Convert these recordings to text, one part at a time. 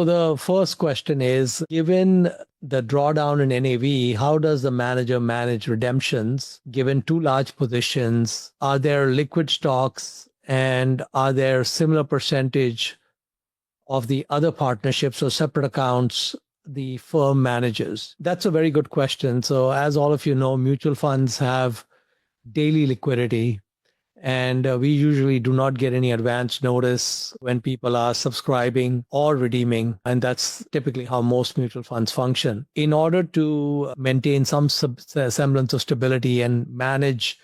So the first question is, given the drawdown in NAV, how does the manager manage redemptions given two large positions? Are there liquid stocks and are there similar percentage of the other partnerships or separate accounts the firm manages? That's a very good question. So as all of you know, mutual funds have daily liquidity. And we usually do not get any advance notice when people are subscribing or redeeming. And that's typically how most mutual funds function. In order to maintain some semblance of stability and manage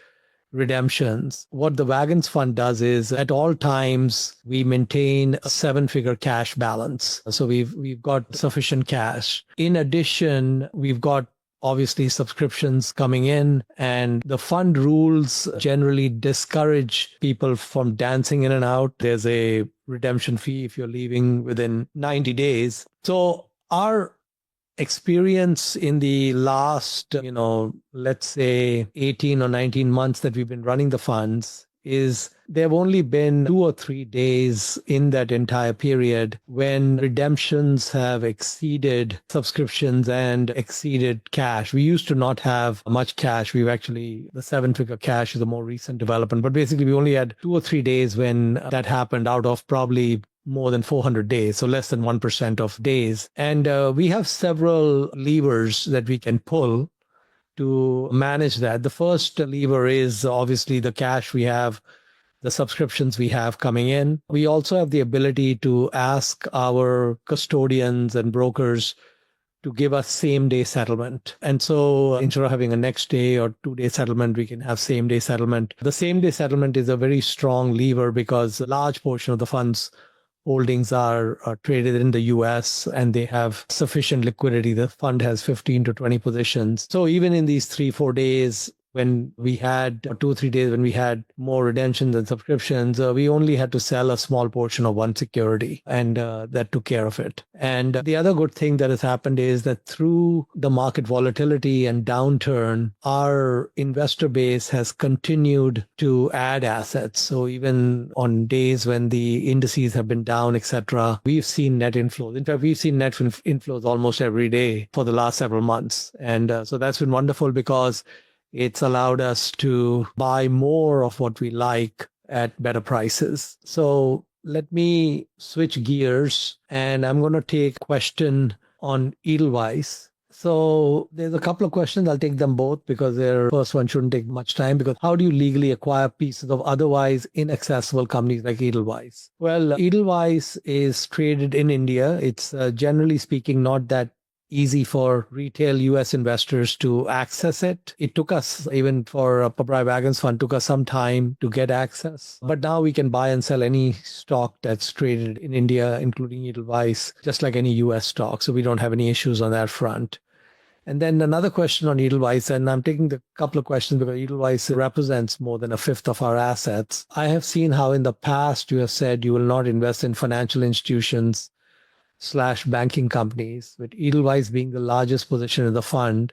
redemptions, what the Wagons Fund does is at all times we maintain a seven-figure cash balance. So we've got sufficient cash. In addition, we've got obviously subscriptions coming in, and the fund rules generally discourage people from dancing in and out. There's a redemption fee if you're leaving within 90 days. So our experience in the last, let's say 18 or 19 months that we've been running the funds is there have only been 2 or 3 days in that entire period when redemptions have exceeded subscriptions and exceeded cash. We used to not have much cash. The seven-figure cash is a more recent development. But basically, we only had 2 or 3 days when that happened out of probably more than 400 days, so less than 1% of days. And we have several levers that we can pull to manage that. The first lever is obviously the cash we have, the subscriptions we have coming in. We also have the ability to ask our custodians and brokers to give us same day settlement. And so instead of having a next day or 2-day settlement, we can have same day settlement. The same day settlement is a very strong lever because a large portion of the funds holdings are traded in the US and they have sufficient liquidity. The fund has 15 to 20 positions. So even in these 3-4 days, when we had, or 2 or 3 days when we had more redemptions and subscriptions, we only had to sell a small portion of one security, and that took care of it. And the other good thing that has happened is that through the market volatility and downturn, our investor base has continued to add assets. So even on days when the indices have been down, etc., we've seen net inflows. In fact, we've seen net inflows almost every day for the last several months. And so that's been wonderful because it's allowed us to buy more of what we like at better prices. So let me switch gears, and I'm going to take a question on Edelweiss. So there's a couple of questions. I'll take them both because their first one shouldn't take much time. Because how do you legally acquire pieces of otherwise inaccessible companies like Edelweiss? Well, Edelweiss is traded in India. It's generally speaking not that easy for retail US investors to access it. It took us, even for Pabrai Wagons Fund, took us some time to get access. But now we can buy and sell any stock that's traded in India, including Edelweiss, just like any US stock. So we don't have any issues on that front. And then another question on Edelweiss, and I'm taking the couple of questions because Edelweiss represents more than a fifth of our assets. I have seen how in the past you have said you will not invest in financial institutions / banking companies, with Edelweiss being the largest position in the fund.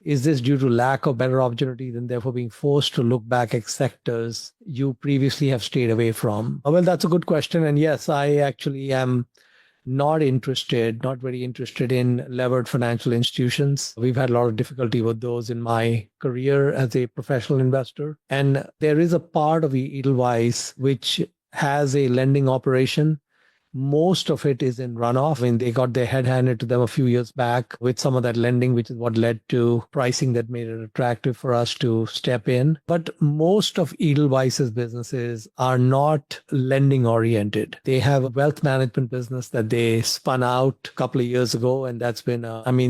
Is this due to lack of better opportunities and therefore being forced to look back at sectors you previously have stayed away from? Well, that's a good question. And yes, I actually am not very interested in levered financial institutions. We've had a lot of difficulty with those in my career as a professional investor. And there is a part of Edelweiss which has a lending operation. Most of it is in runoff. I mean, they got their head handed to them a few years back with some of that lending, which is what led to pricing that made it attractive for us to step in. But most of Edelweiss's businesses are not lending oriented. They have a wealth management business that they spun out a couple of years ago. And that's been,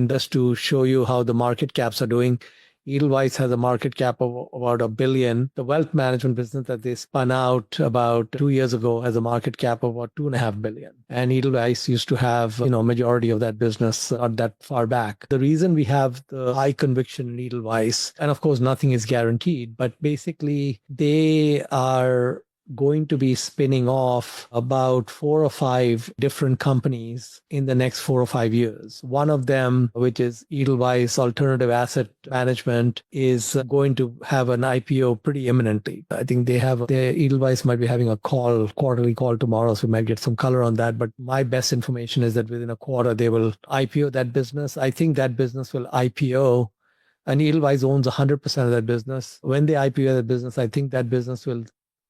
just to show you how the market caps are doing. Edelweiss has a market cap of about $1 billion. The wealth management business that they spun out about 2 years ago has a market cap of about $2.5 billion. And Edelweiss used to have, majority of that business not that far back. The reason we have the high conviction in Edelweiss, and of course, nothing is guaranteed, but basically they are going to be spinning off about 4 or 5 different companies in the next 4 or 5 years. One of them, which is Edelweiss Alternative Asset Management, is going to have an IPO pretty imminently. I think Edelweiss might be having a quarterly call tomorrow, so we might get some color on that. But my best information is that within a quarter, they will IPO that business. I think that business will IPO, and Edelweiss owns 100% of that business. When they IPO that business, I think that business will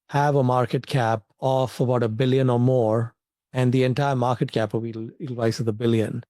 have a market cap of about $1 billion or more, and the entire market cap of Edelweiss is $1 billion.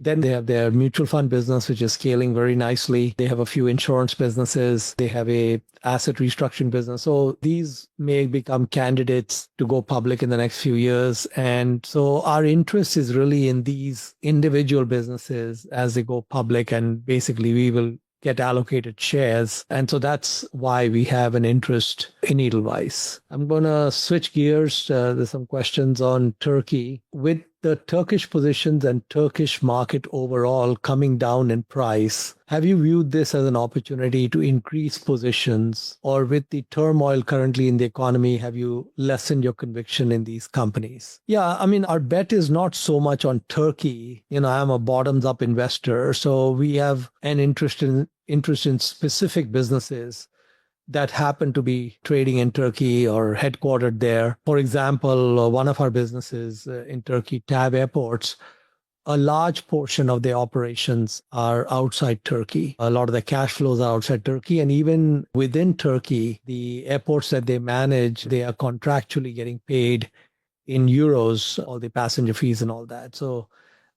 Then they have their mutual fund business, which is scaling very nicely. They have a few insurance businesses. They have a asset restructuring business. So these may become candidates to go public in the next few years. And so our interest is really in these individual businesses as they go public, and basically we will get allocated shares. And so that's why we have an interest in Edelweiss. I'm going to switch gears. There's some questions on Turkey. With the Turkish positions and Turkish market overall coming down in price, have you viewed this as an opportunity to increase positions? Or with the turmoil currently in the economy, have you lessened your conviction in these companies? Yeah, I mean, our bet is not so much on Turkey. I'm a bottoms-up investor, so we have an interest in specific businesses that happen to be trading in Turkey or headquartered there. For example, one of our businesses in Turkey, TAV Airports, a large portion of their operations are outside Turkey. A lot of the cash flows are outside Turkey. And even within Turkey, the airports that they manage, they are contractually getting paid in euros, all the passenger fees and all that. So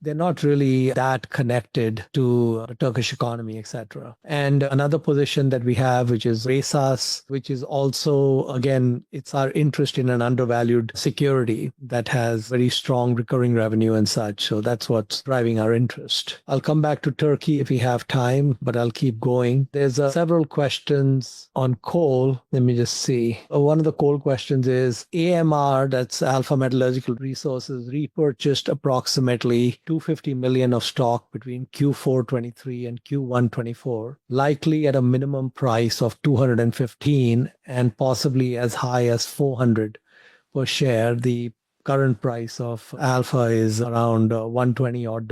they're not really that connected to the Turkish economy, etc. And another position that we have, which is Resas, which is also, again, it's our interest in an undervalued security that has very strong recurring revenue and such. So that's what's driving our interest. I'll come back to Turkey if we have time, but I'll keep going. There's several questions on coal. Let me just see. One of the coal questions is AMR, that's Alpha Metallurgical Resources, repurchased approximately $250 million of stock between Q4 23 and Q1 24, likely at a minimum price of $215 and possibly as high as $400 per share. The current price of Alpha is around $120 odd.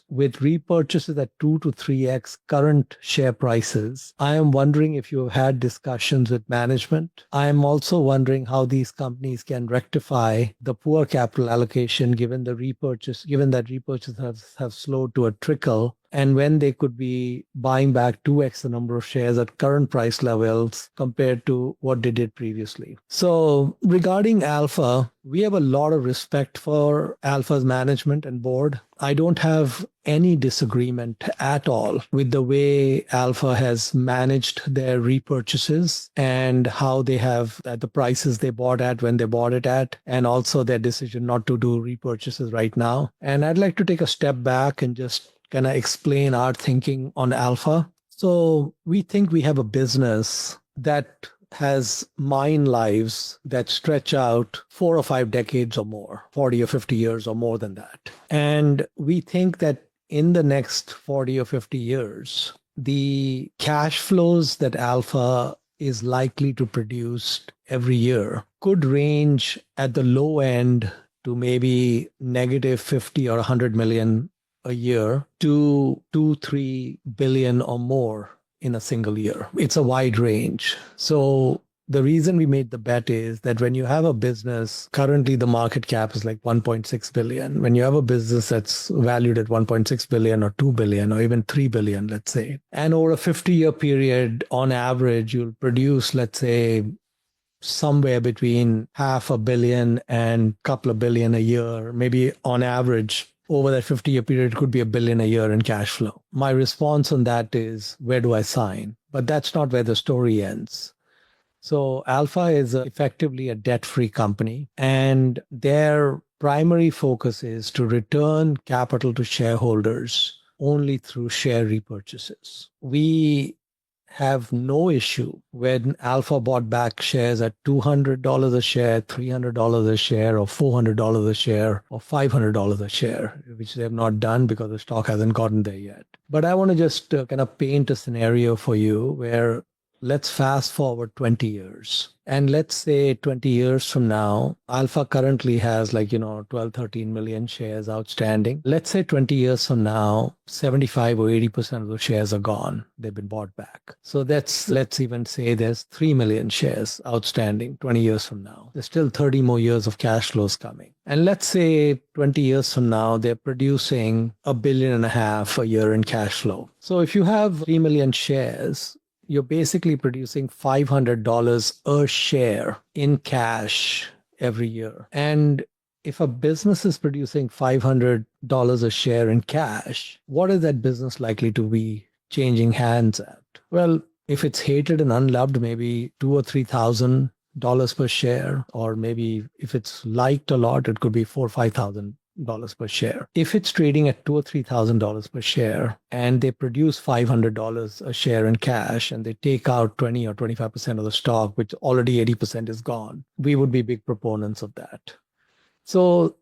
With repurchases at 2 to 3x current share prices, I am wondering if you have had discussions with management. I am also wondering how these companies can rectify the poor capital allocation given that repurchases have slowed to a trickle, and when they could be buying back 2x the number of shares at current price levels compared to what they did previously. So regarding Alpha, we have a lot of respect for Alpha's management and board. I don't have any disagreement at all with the way Alpha has managed their repurchases and how they have at the prices they bought at when they bought it at, and also their decision not to do repurchases right now. And I'd like to take a step back and just kind of explain our thinking on Alpha. So we think we have a business that has mine lives that stretch out 4 or 5 decades or more, 40 or 50 years or more than that. And we think that in the next 40 or 50 years, the cash flows that Alpha is likely to produce every year could range at the low end to maybe negative 50 or 100 million a year to 2-3 billion or more in a single year. It's a wide range. So the reason we made the bet is that when you have a business, currently the market cap is like 1.6 billion. When you have a business that's valued at 1.6 billion or 2 billion or even 3 billion, let's say, and over a 50-year period, on average, you'll produce, let's say, somewhere between $500 million and a couple of billion a year, maybe on average. Over that 50-year period, it could be $1 billion a year in cash flow. My response on that is, where do I sign? But that's not where the story ends. So Alpha is effectively a debt-free company, and their primary focus is to return capital to shareholders only through share repurchases. We have no issue when Alpha bought back shares at $200 a share, $300 a share, or $400 a share, or $500 a share, which they have not done because the stock hasn't gotten there yet. But I want to just kind of paint a scenario for you where let's fast forward 20 years. And let's say 20 years from now, Alpha currently has 12, 13 million shares outstanding. Let's say 20 years from now, 75 or 80% of the shares are gone. They've been bought back. So let's even say there's 3 million shares outstanding 20 years from now. There's still 30 more years of cash flows coming. And let's say 20 years from now, they're producing $1.5 billion a year in cash flow. So if you have 3 million shares, you're basically producing $500 a share in cash every year. And if a business is producing $500 a share in cash, what is that business likely to be changing hands at? Well, if it's hated and unloved, maybe $2,000 or $3,000 per share, or maybe if it's liked a lot, it could be $4,000 or $5,000 per share. If it's trading at $2,000 or $3,000 per share and they produce $500 a share in cash and they take out 20 or 25% of the stock, which already 80% is gone, we would be big proponents of that. So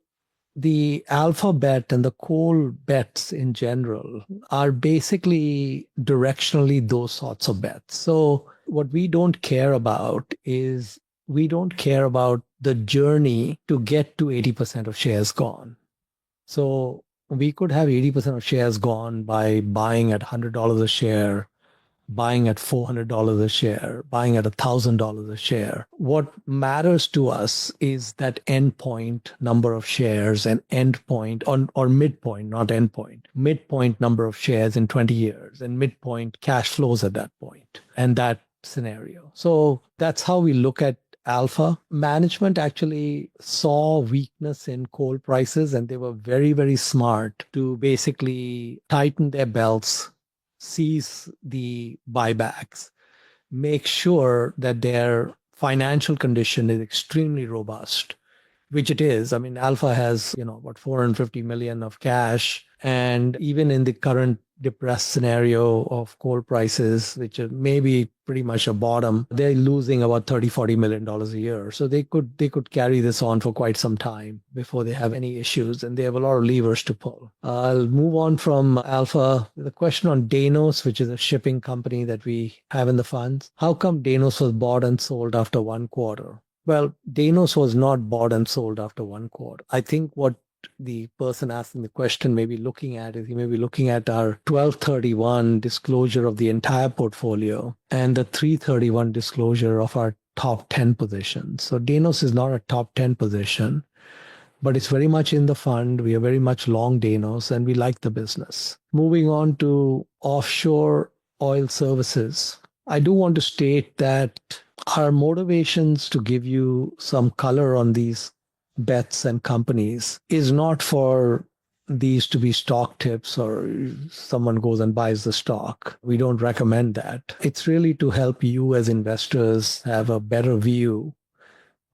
the alpha bet and the coal bets in general are basically directionally those sorts of bets. So what we don't care about is we don't care about the journey to get to 80% of shares gone. So we could have 80% of shares gone by buying at $100 a share, buying at $400 a share, buying at $1,000 a share. What matters to us is that endpoint number of shares and endpoint or midpoint, not endpoint, midpoint number of shares in 20 years and midpoint cash flows at that point and that scenario. So that's how we look at alpha. Management actually saw weakness in coal prices and they were very, very smart to basically tighten their belts, seize the buybacks, make sure that their financial condition is extremely robust, which it is. I mean, Alpha has, about 450 million of cash. And even in the current depressed scenario of coal prices, which are maybe pretty much a bottom, they're losing about $30-40 million a year. So they could carry this on for quite some time before they have any issues, and they have a lot of levers to pull. I'll move on from Alpha. The question on Danos, which is a shipping company that we have in the funds. How come Danos was bought and sold after one quarter? Well, Danos was not bought and sold after one quarter. I think what the person asking the question may be looking at is he may be looking at our 1231 disclosure of the entire portfolio and the 331 disclosure of our top 10 positions. So Danos is not a top 10 position, but it's very much in the fund. We are very much long Danos and we like the business. Moving on to offshore oil services. I do want to state that our motivations to give you some color on these bets and companies is not for these to be stock tips or someone goes and buys the stock. We don't recommend that. It's really to help you as investors have a better view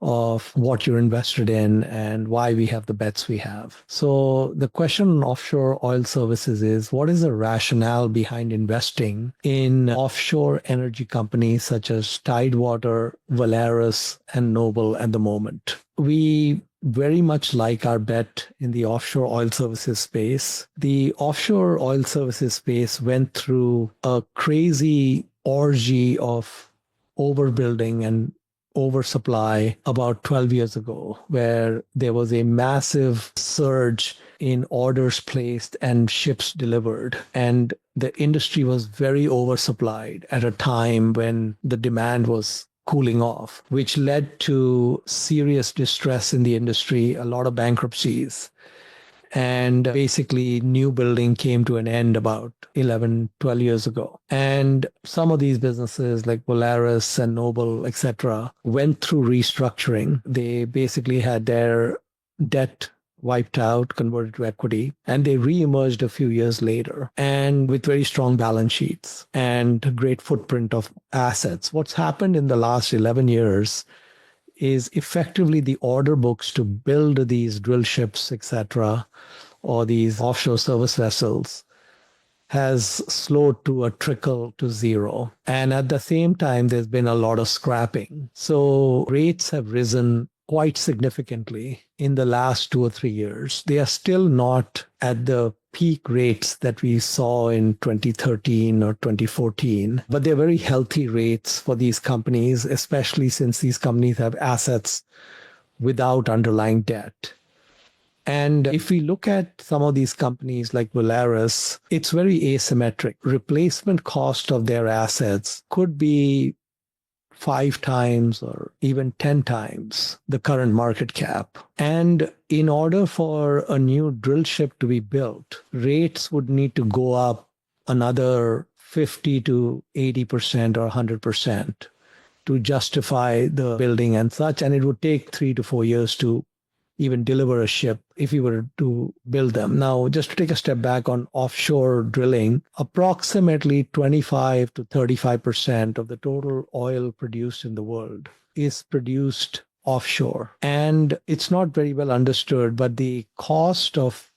of what you're invested in and why we have the bets we have. So the question on offshore oil services is, what is the rationale behind investing in offshore energy companies such as Tidewater, Valaris, and Noble at the moment? We very much like our bet in the offshore oil services space. The offshore oil services space went through a crazy orgy of overbuilding and oversupply about 12 years ago, where there was a massive surge in orders placed and ships delivered. And the industry was very oversupplied at a time when the demand was cooling off, which led to serious distress in the industry, a lot of bankruptcies. And basically, new building came to an end about 11, 12 years ago. And some of these businesses like Polaris and Noble, etc., went through restructuring. They basically had their debt wiped out, converted to equity, and they re-emerged a few years later and with very strong balance sheets and a great footprint of assets. What's happened in the last 11 years is effectively the order books to build these drill ships, etc., or these offshore service vessels has slowed to a trickle to zero. And at the same time, there's been a lot of scrapping. So rates have risen quite significantly in the last 2 or 3 years. They are still not at the peak rates that we saw in 2013 or 2014, but they're very healthy rates for these companies, especially since these companies have assets without underlying debt. And if we look at some of these companies like Volaris, it's very asymmetric. Replacement cost of their assets could be 5 times or even 10 times the current market cap. And in order for a new drill ship to be built, rates would need to go up another 50 to 80% or 100% to justify the building and such. And it would take 3 to 4 years to even deliver a ship if we were to build them. Now, just to take a step back on offshore drilling, approximately 25 to 35% of the total oil produced in the world is produced offshore. And it's not very well understood, but the cost of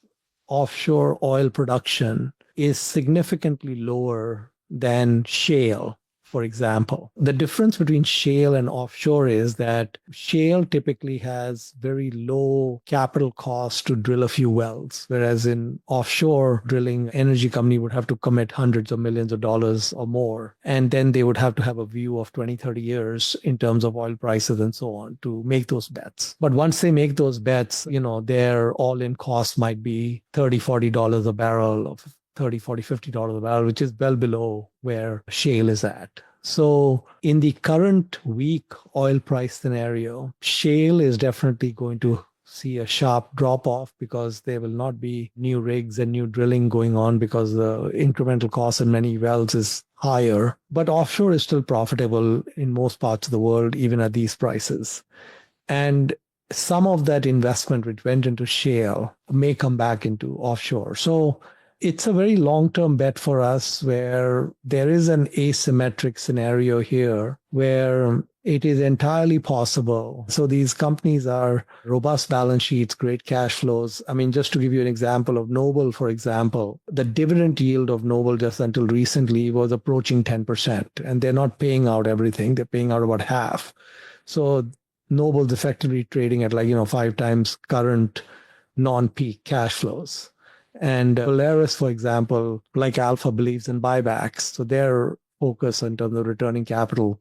offshore oil production is significantly lower than shale. For example, the difference between shale and offshore is that shale typically has very low capital costs to drill a few wells, whereas in offshore drilling, energy company would have to commit hundreds of millions of dollars or more. And then they would have to have a view of 20, 30 years in terms of oil prices and so on to make those bets. But once they make those bets, their all-in cost might be $30, $40 a barrel of 30, 40, $50 a barrel, which is well below where shale is at. So in the current weak oil price scenario, shale is definitely going to see a sharp drop off because there will not be new rigs and new drilling going on because the incremental cost in many wells is higher. But offshore is still profitable in most parts of the world, even at these prices. And some of that investment which went into shale may come back into offshore. So it's a very long-term bet for us where there is an asymmetric scenario here where it is entirely possible. So these companies are robust balance sheets, great cash flows. I mean, just to give you an example of Noble, for example, the dividend yield of Noble just until recently was approaching 10%. And they're not paying out everything. They're paying out about half. So Noble's effectively trading at 5 times current non-peak cash flows. And Polaris, for example, like Alpha, believes in buybacks. So their focus in terms of returning capital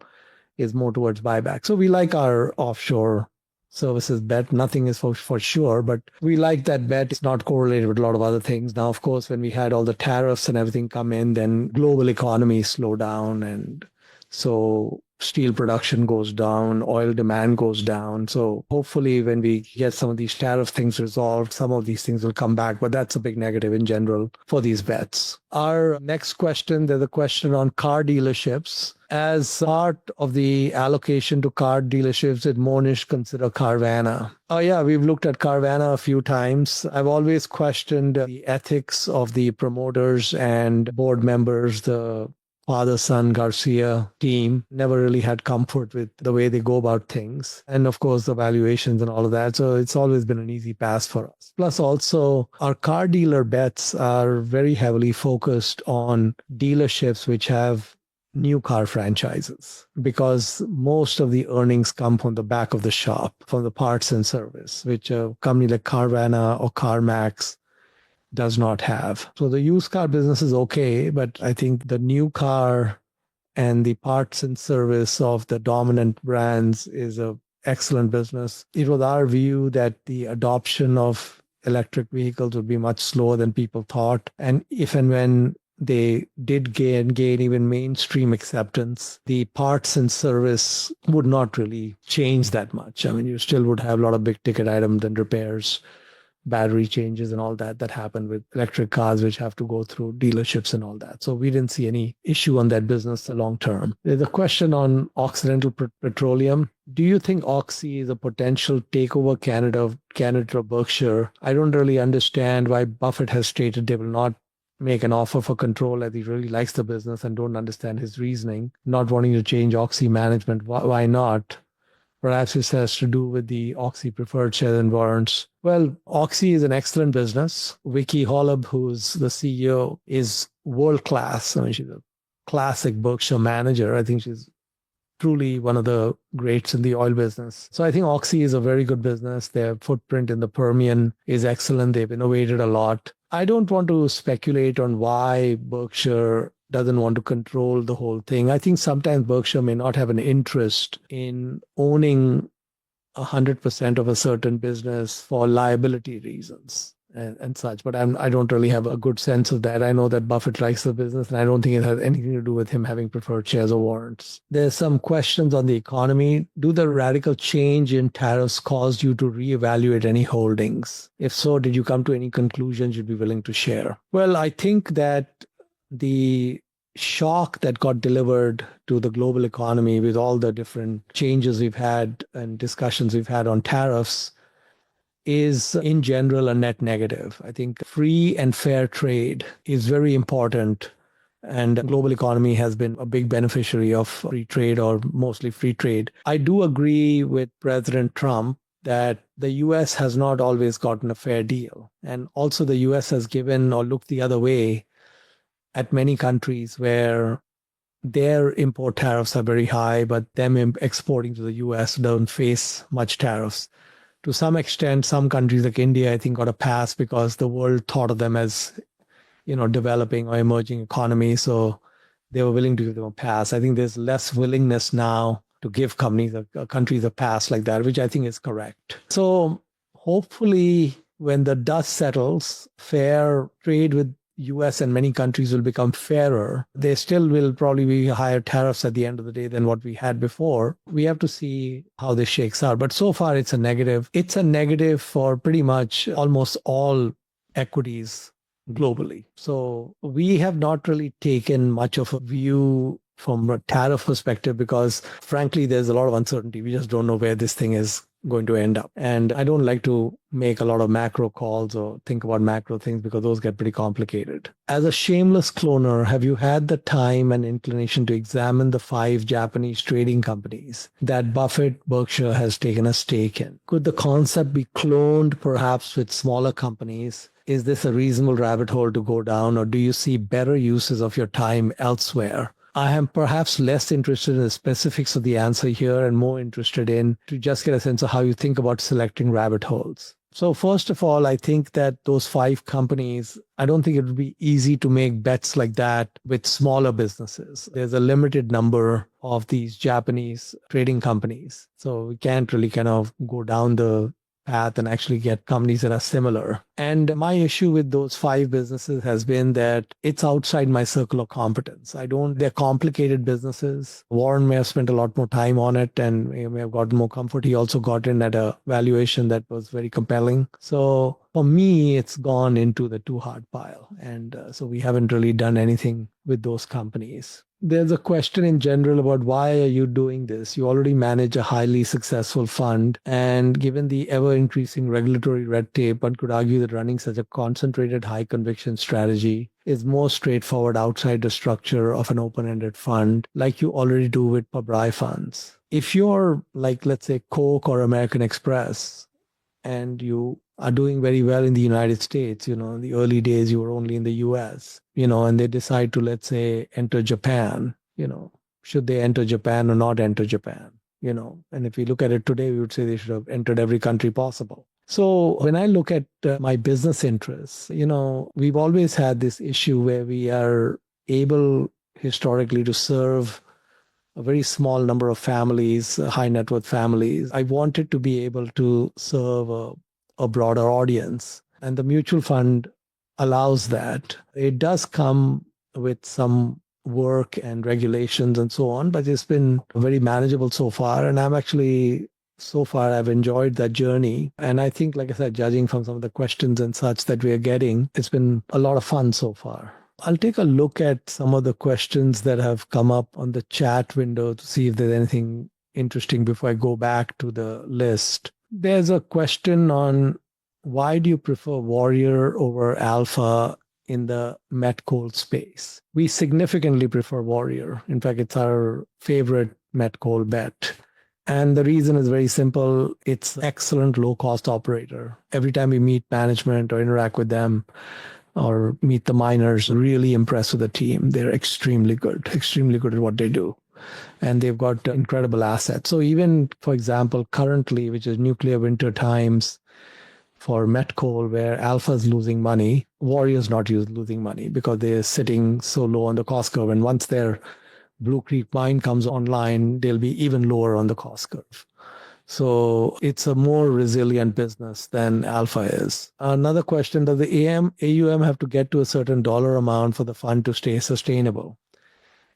is more towards buyback. So we like our offshore services bet. Nothing is for sure, but we like that bet. It's not correlated with a lot of other things. Now, of course, when we had all the tariffs and everything come in, then global economy slowed down. And so steel production goes down, oil demand goes down. So hopefully when we get some of these tariff things resolved, some of these things will come back. But that's a big negative in general for these bets. Our next question, there's a question on car dealerships. As part of the allocation to car dealerships, did Mohnish consider Carvana? Oh yeah, we've looked at Carvana a few times. I've always questioned the ethics of the promoters and board members, the father-son Garcia team. Never really had comfort with the way they go about things. And of course, the valuations and all of that. So it's always been an easy pass for us. Plus also, our car dealer bets are very heavily focused on dealerships which have new car franchises because most of the earnings come from the back of the shop, from the parts and service, which a company like Carvana or CarMax does not have. So the used car business is okay, but I think the new car and the parts and service of the dominant brands is a excellent business. It was our view that the adoption of electric vehicles would be much slower than people thought. And if and when they did gain even mainstream acceptance, the parts and service would not really change that much. I mean, you still would have a lot of big ticket items and repairs, battery changes and all that happen with electric cars, which have to go through dealerships and all that. So we didn't see any issue on that business long term. There's a question on Occidental Petroleum. Do you think Oxy is a potential takeover candidate of Berkshire? I don't really understand why Buffett has stated they will not make an offer for control as he really likes the business and don't understand his reasoning, not wanting to change Oxy management. Why not? Perhaps this has to do with the Oxy preferred shares and warrants. Well, Oxy is an excellent business. Vicky Holub, who's the CEO, is world class. I mean, she's a classic Berkshire manager. I think she's truly one of the greats in the oil business. So I think Oxy is a very good business. Their footprint in the Permian is excellent. They've innovated a lot. I don't want to speculate on why Berkshire doesn't want to control the whole thing. I think sometimes Berkshire may not have an interest in owning 100% of a certain business for liability reasons and such. But I don't really have a good sense of that. I know that Buffett likes the business, and I don't think it has anything to do with him having preferred shares or warrants. There's some questions on the economy. Do the radical change in tariffs cause you to reevaluate any holdings? If so, did you come to any conclusions you'd be willing to share? Well, I think that the shock that got delivered to the global economy with all the different changes we've had and discussions we've had on tariffs is in general a net negative. I think free and fair trade is very important, and the global economy has been a big beneficiary of free trade, or mostly free trade. I do agree with President Trump that the US has not always gotten a fair deal. And also the US has given or looked the other way at many countries where their import tariffs are very high, but them exporting to the US don't face much tariffs. To some extent, some countries like India, I think, got a pass because the world thought of them as, developing or emerging economies. So they were willing to give them a pass. I think there's less willingness now to give countries a pass like that, which I think is correct. So hopefully, when the dust settles, fair trade with US and many countries will become fairer. There still will probably be higher tariffs at the end of the day than what we had before. We have to see how this shakes out. But so far, it's a negative. It's a negative for pretty much almost all equities globally. So we have not really taken much of a view from a tariff perspective because, frankly, there's a lot of uncertainty. We just don't know where this thing is going to end up. And I don't like to make a lot of macro calls or think about macro things because those get pretty complicated. As a shameless cloner, have you had the time and inclination to examine the 5 Japanese trading companies that Buffett Berkshire has taken a stake in? Could the concept be cloned perhaps with smaller companies? Is this a reasonable rabbit hole to go down, or do you see better uses of your time elsewhere? I am perhaps less interested in the specifics of the answer here and more interested in to just get a sense of how you think about selecting rabbit holes. So first of all, I think that those 5 companies, I don't think it would be easy to make bets like that with smaller businesses. There's a limited number of these Japanese trading companies. So we can't really kind of go down the path and actually get companies that are similar. And my issue with those 5 businesses has been that it's outside my circle of competence. They're complicated businesses. Warren may have spent a lot more time on it and may have gotten more comfort. He also got in at a valuation that was very compelling. So for me, it's gone into the too hard pile. And so we haven't really done anything with those companies. There's a question in general about why are you doing this? You already manage a highly successful fund, and given the ever-increasing regulatory red tape, one could argue that running such a concentrated high-conviction strategy is more straightforward outside the structure of an open-ended fund, like you already do with Pabrai funds. If you're like, let's say, Coke or American Express, and you are doing very well in the United States, in the early days you were only in the US, and they decide to, let's say, enter Japan, should they enter Japan or not enter Japan, and if we look at it today, we would say they should have entered every country possible. So when I look at my business interests, we've always had this issue where we are able historically to serve a very small number of families, high net worth families. I wanted to be able to serve a broader audience. And the mutual fund allows that. It does come with some work and regulations and so on, but it's been very manageable so far. And so far, I've enjoyed that journey. And I think, like I said, judging from some of the questions and such that we are getting, it's been a lot of fun so far. I'll take a look at some of the questions that have come up on the chat window to see if there's anything interesting before I go back to the list. There's a question on why do you prefer Warrior over Alpha in the met coal space? We significantly prefer Warrior. In fact, it's our favorite met coal bet. And the reason is very simple. It's an excellent low-cost operator. Every time we meet management or interact with them, or meet the miners, really impressed with the team. They're extremely good at what they do. and they've got incredible assets. So even, for example, currently, which is nuclear winter times for met coal, where Alpha is losing money, Warrior's not losing money because they're sitting so low on the cost curve. And once their Blue Creek mine comes online, they'll be even lower on the cost curve. So it's a more resilient business than Alpha is. Another question, does the AUM have to get to a certain dollar amount for the fund to stay sustainable?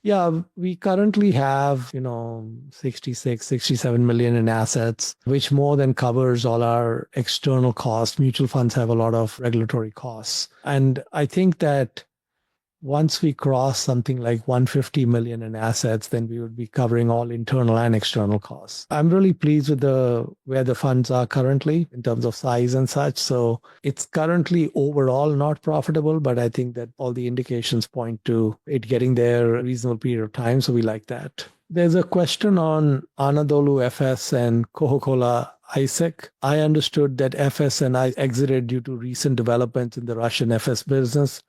Yeah, we currently have, 66, 67 million in assets, which more than covers all our external costs. Mutual funds have a lot of regulatory costs. And I think that once we cross something like 150 million in assets, then we would be covering all internal and external costs. I'm really pleased with where the funds are currently in terms of size and such. So it's currently overall not profitable, but I think that all the indications point to it getting there a reasonable period of time. So we like that. There's a question on Anadolu FS and Coca-Cola ISEC. I understood that FS and I exited due to recent developments in the Russian FS business.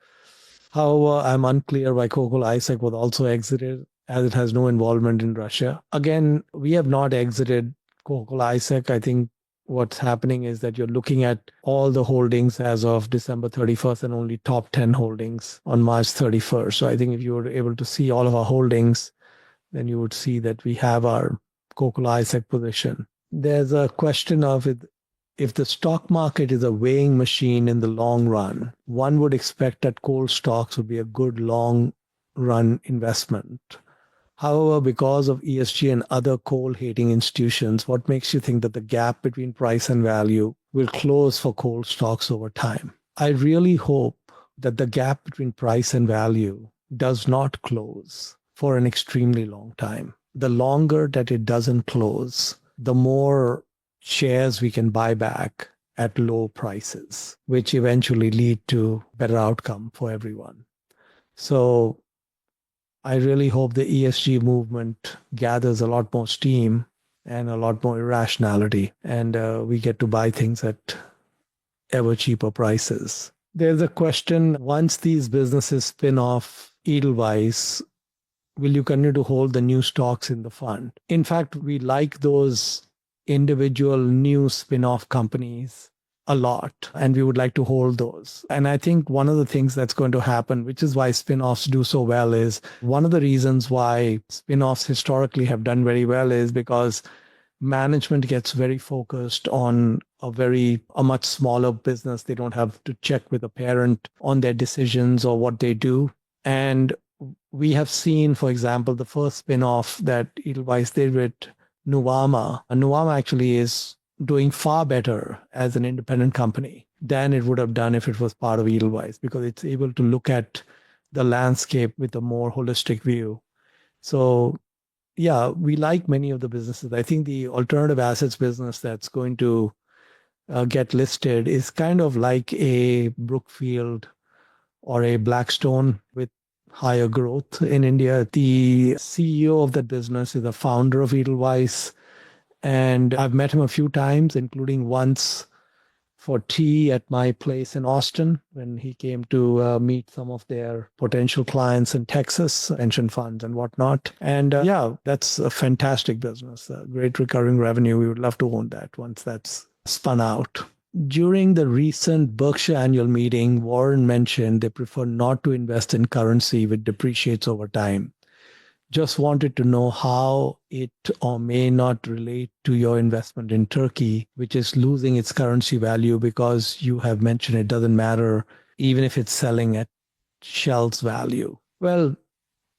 However, I'm unclear why Coca-Cola ISEC was also exited, as it has no involvement in Russia. Again, we have not exited Coca-Cola ISEC. I think what's happening is that you're looking at all the holdings as of December 31st and only top 10 holdings on March 31st. So I think if you were able to see all of our holdings, then you would see that we have our Coca-Cola ISEC position. There's a question of if the stock market is a weighing machine in the long run, one would expect that coal stocks would be a good long run investment. However, because of ESG and other coal hating institutions, what makes you think that the gap between price and value will close for coal stocks over time? I really hope that the gap between price and value does not close for an extremely long time. The longer that it doesn't close, the more shares we can buy back at low prices, which eventually lead to better outcome for everyone. So I really hope the ESG movement gathers a lot more steam and a lot more irrationality, and we get to buy things at ever cheaper prices. There's a question, once these businesses spin off Edelweiss, will you continue to hold the new stocks in the fund? In fact, we like those individual new spin-off companies a lot, and we would like to hold those. And I think one of the things that's going to happen, which is why spin-offs do so well, is one of the reasons why spin-offs historically have done very well is because management gets very focused on a much smaller business. They don't have to check with a parent on their decisions or what they do. And we have seen, for example, the first spin-off that Edelweiss did with Nuvama. Nuvama actually is doing far better as an independent company than it would have done if it was part of Edelweiss, because it's able to look at the landscape with a more holistic view. So yeah, we like many of the businesses. I think the alternative assets business that's going to get listed is kind of like a Brookfield or a Blackstone with higher growth in India. The CEO of that business is the founder of Edelweiss, and I've met him a few times, including once for tea at my place in Austin when he came to meet some of their potential clients in Texas, pension funds and whatnot. And yeah, that's a fantastic business, great recurring revenue. We would love to own that once that's spun out. During the recent Berkshire annual meeting, Warren mentioned they prefer not to invest in currency which depreciates over time. Just wanted to know how it or may not relate to your investment in Turkey, which is losing its currency value, because you have mentioned it doesn't matter even if it's selling at Shell's value. Well,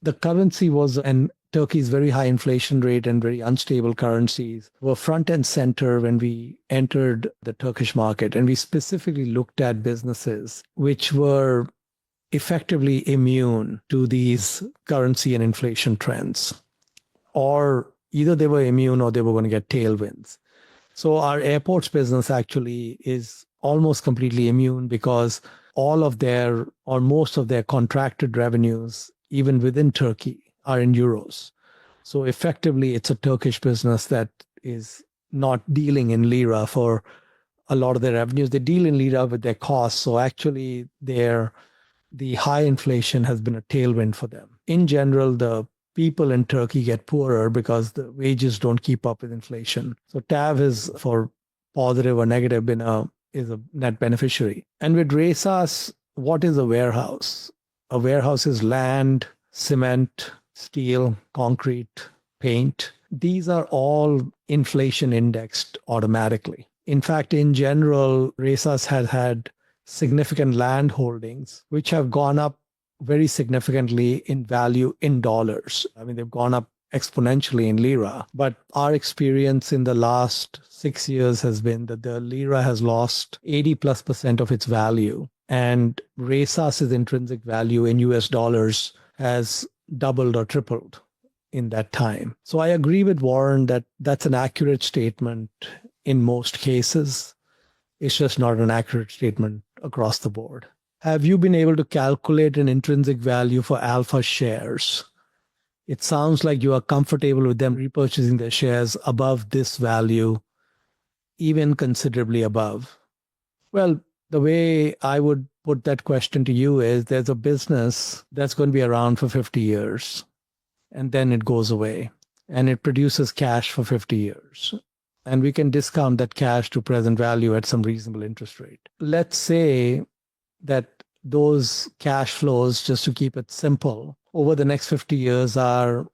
the currency was, and Turkey's very high inflation rate and very unstable currencies were front and center when we entered the Turkish market. And we specifically looked at businesses which were effectively immune to these currency and inflation trends. Or either they were immune or they were going to get tailwinds. So our airports business actually is almost completely immune, because all of their, or most of their contracted revenues, even within Turkey, are in euros. So effectively, it's a Turkish business that is not dealing in lira for a lot of their revenues. They deal in lira with their costs. So actually, the high inflation has been a tailwind for them. In general, the people in Turkey get poorer because the wages don't keep up with inflation. So TAV is, for positive or negative, is a net beneficiary. And with RESAS, what is a warehouse? A warehouse is land, cement, steel, concrete, paint. These are all inflation indexed automatically. In fact, in general, RESAS has had significant land holdings, which have gone up very significantly in value in dollars. I mean, they've gone up exponentially in lira. But our experience in the last 6 years has been that the lira has lost 80+% of its value. And RESAS's intrinsic value in US dollars has doubled or tripled in that time. So I agree with Warren that that's an accurate statement in most cases. It's just not an accurate statement across the board. Have you been able to calculate an intrinsic value for Alpha shares? It sounds like you are comfortable with them repurchasing their shares above this value, even considerably above. Well, the way I would put that question to you is there's a business that's going to be around for 50 years, and then it goes away, and it produces cash for 50 years. And we can discount that cash to present value at some reasonable interest rate. Let's say that those cash flows, just to keep it simple, over the next 50 years are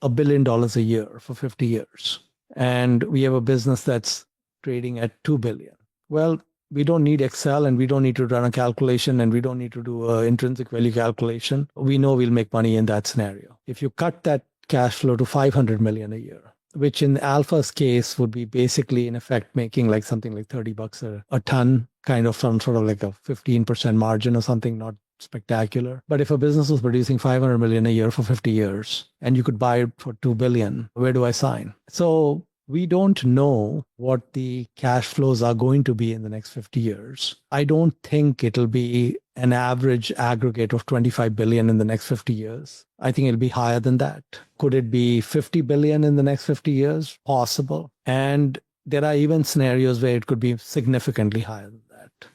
$1 billion a year for 50 years. And we have a business that's trading at 2 billion. Well, we don't need Excel and we don't need to run a calculation and we don't need to do an intrinsic value calculation. We know we'll make money in that scenario. If you cut that cash flow to 500 million a year, which in Alpha's case would be basically in effect making like something like $30 a ton, kind of some sort of like a 15% margin or something, not spectacular. But if a business was producing 500 million a year for 50 years and you could buy it for 2 billion, where do I sign? So we don't know what the cash flows are going to be in the next 50 years. I don't think it'll be an average aggregate of 25 billion in the next 50 years. I think it'll be higher than that. Could it be 50 billion in the next 50 years? Possible. And there are even scenarios where it could be significantly higher than that.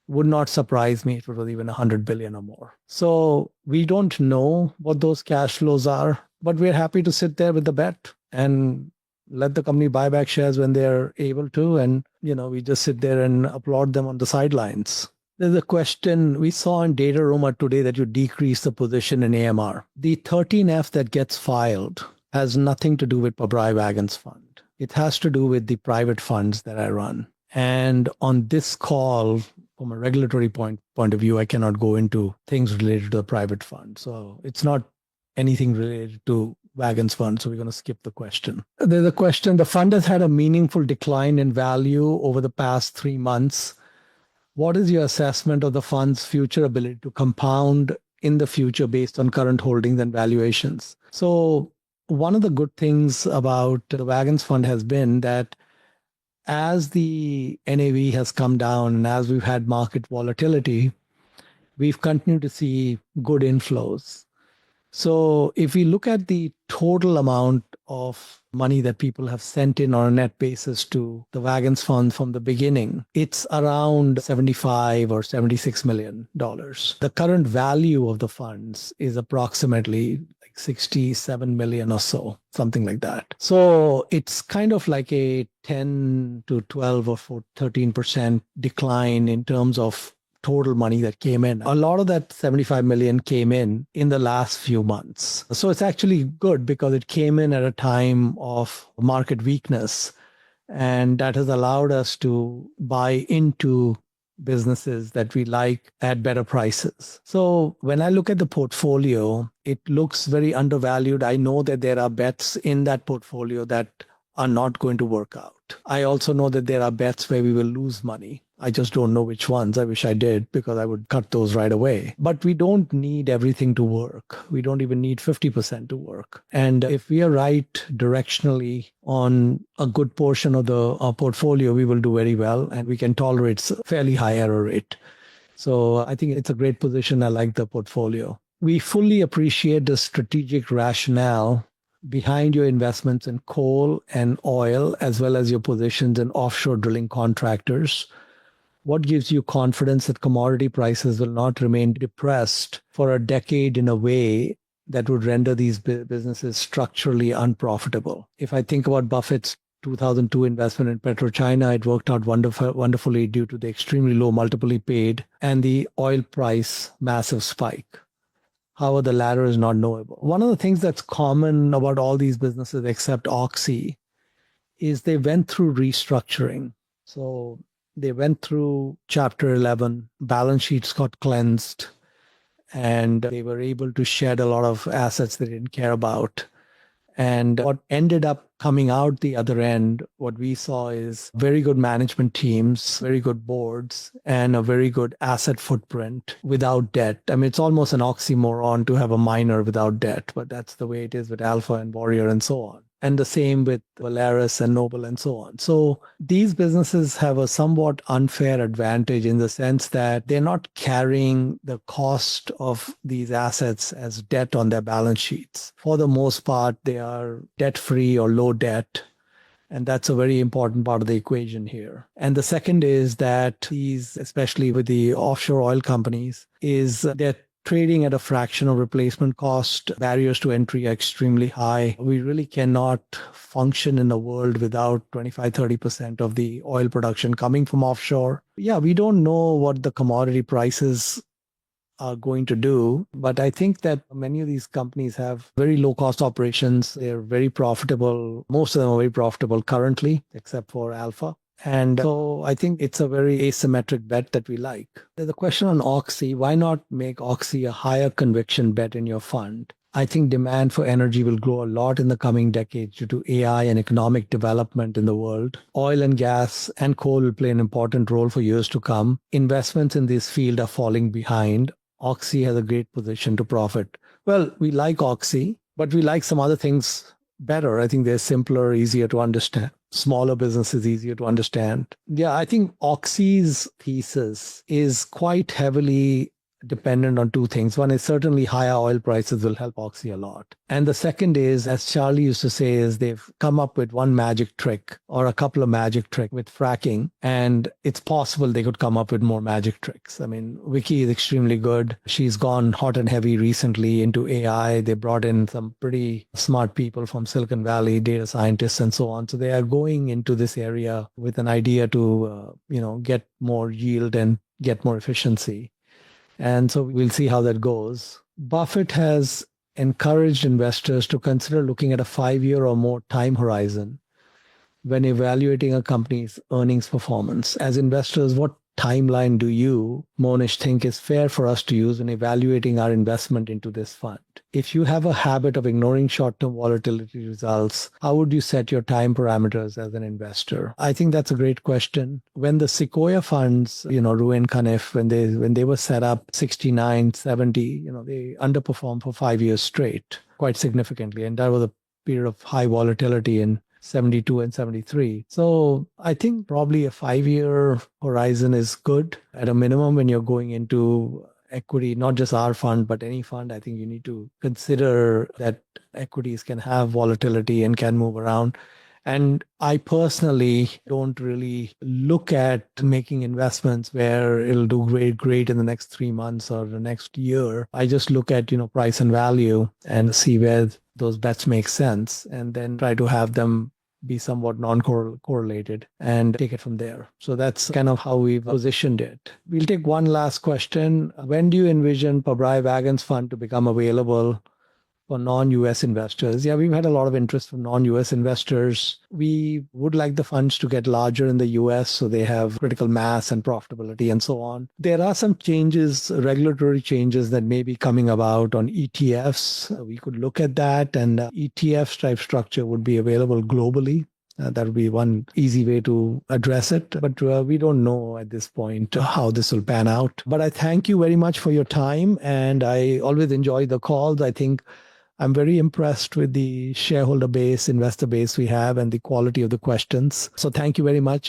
Would not surprise me if it was even 100 billion or more. So we don't know what those cash flows are, but we're happy to sit there with the bet and let the company buy back shares when they're able to. And, we just sit there and applaud them on the sidelines. There's a question we saw in Data Roma today that you decrease the position in AMR. The 13F that gets filed has nothing to do with Pabrai Wagons fund. It has to do with the private funds that I run. And on this call, from a regulatory point of view, I cannot go into things related to the private fund. So it's not anything related to Wagons fund. So we're going to skip the question. There's a question. The fund has had a meaningful decline in value over the past 3 months. What is your assessment of the fund's future ability to compound in the future based on current holdings and valuations? So one of the good things about the Wagons fund has been that as the NAV has come down and as we've had market volatility, we've continued to see good inflows. So if we look at the total amount of money that people have sent in on a net basis to the Wagons fund from the beginning, it's around $75 or $76 million. The current value of the funds is approximately like 67 million or so, something like that. So it's kind of like a 10 to 12 or 13% decline in terms of total money that came in. A lot of that 75 million came in the last few months. So it's actually good because it came in at a time of market weakness, and that has allowed us to buy into businesses that we like at better prices. So when I look at the portfolio, it looks very undervalued. I know that there are bets in that portfolio that are not going to work out. I also know that there are bets where we will lose money. I just don't know which ones. I wish I did because I would cut those right away. But we don't need everything to work. We don't even need 50% to work. And if we are right directionally on a good portion of the portfolio, we will do very well and we can tolerate a fairly high error rate. So I think it's a great position. I like the portfolio. We fully appreciate the strategic rationale behind your investments in coal and oil, as well as your positions in offshore drilling contractors. What gives you confidence that commodity prices will not remain depressed for a decade in a way that would render these businesses structurally unprofitable. If I think about Buffett's 2002 investment in PetroChina, it worked out wonderfully due to the extremely low multiple he paid and the oil price massive spike. However, the latter is not knowable. One of the things that's common about all these businesses except Oxy is they went through restructuring. So they went through Chapter 11, balance sheets got cleansed, and they were able to shed a lot of assets they didn't care about. And what ended up coming out the other end, what we saw is very good management teams, very good boards, and a very good asset footprint without debt. I mean, it's almost an oxymoron to have a miner without debt, but that's the way it is with Alpha and Warrior and so on. And the same with Valaris and Noble and so on. So these businesses have a somewhat unfair advantage in the sense that they're not carrying the cost of these assets as debt on their balance sheets. For the most part, they are debt-free or low debt. And that's a very important part of the equation here. And the second is that these, especially with the offshore oil companies, is they're trading at a fraction of replacement cost. Barriers to entry are extremely high. We really cannot function in a world without 25-30% of the oil production coming from offshore. Yeah, we don't know what the commodity prices are going to do, but I think that many of these companies have very low cost operations. They're very profitable. Most of them are very profitable currently, except for Alpha. And so I think it's a very asymmetric bet that we like. The question on Oxy, why not make Oxy a higher conviction bet in your fund? I think demand for energy will grow a lot in the coming decades due to AI and economic development in the world. Oil and gas and coal will play an important role for years to come. Investments in this field are falling behind. Oxy has a great position to profit. Well, we like Oxy, but we like some other things better. I think they're simpler, easier to understand. Smaller businesses, easier to understand. Yeah, I think Oxy's thesis is quite heavily dependent on two things. One is certainly higher oil prices will help Oxy a lot. And the second is, as Charlie used to say, is they've come up with one magic trick or a couple of magic tricks with fracking. And it's possible they could come up with more magic tricks. I mean, Vicky is extremely good. She's gone hot and heavy recently into AI. They brought in some pretty smart people from Silicon Valley, data scientists and so on. So they are going into this area with an idea to, get more yield and get more efficiency. And so we'll see how that goes. Buffett has encouraged investors to consider looking at a 5-year or more time horizon when evaluating a company's earnings performance. As investors, what timeline do you, Mohnish, think is fair for us to use in evaluating our investment into this fund? If you have a habit of ignoring short-term volatility results, how would you set your time parameters as an investor? I think that's a great question. When the Sequoia funds, Ruin Cunniff, when they were set up 69, 70, they underperformed for 5 years straight, quite significantly. And that was a period of high volatility in 72 and 73. So I think probably a 5-year horizon is good at a minimum when you're going into equity, not just our fund, but any fund. I think you need to consider that equities can have volatility and can move around. And I personally don't really look at making investments where it'll do great in the next 3 months or the next year. I just look at, price and value and see where those bets make sense and then try to have them be somewhat non-correlated and take it from there. So that's kind of how we've positioned it. We'll take one last question. When do you envision Pabrai Wagons fund to become available for non-US investors? Yeah, we've had a lot of interest from non-US investors. We would like the funds to get larger in the US so they have critical mass and profitability and so on. There are some changes, regulatory changes that may be coming about on ETFs. We could look at that, and ETF type structure would be available globally. That would be one easy way to address it. But we don't know at this point how this will pan out. But I thank you very much for your time. And I always enjoy the calls. I think I'm very impressed with the shareholder base, investor base we have, and the quality of the questions. So thank you very much.